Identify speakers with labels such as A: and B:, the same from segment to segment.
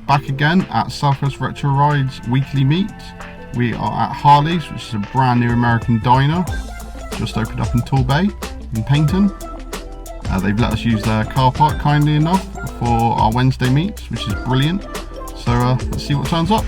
A: Back again at Southwest Retro Rides weekly meet. We are at Harleys, which is a brand new American diner, just opened up in Torbay in Paignton. They've let us use their car park kindly enough for our Wednesday meets, which is brilliant. So let's see what turns up.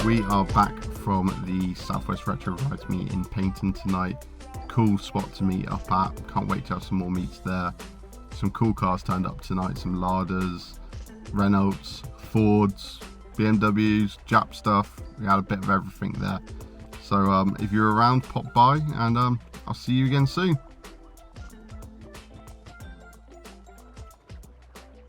A: We are back from the Southwest Retro Rides meet in Paignton tonight. Cool spot to meet up at. Can't wait to have some more meets there. Some cool cars turned up tonight. Some Ladas, Renaults, Fords, BMWs, Jap stuff. We had a bit of everything there. So if you're around, pop by, and I'll see you again soon.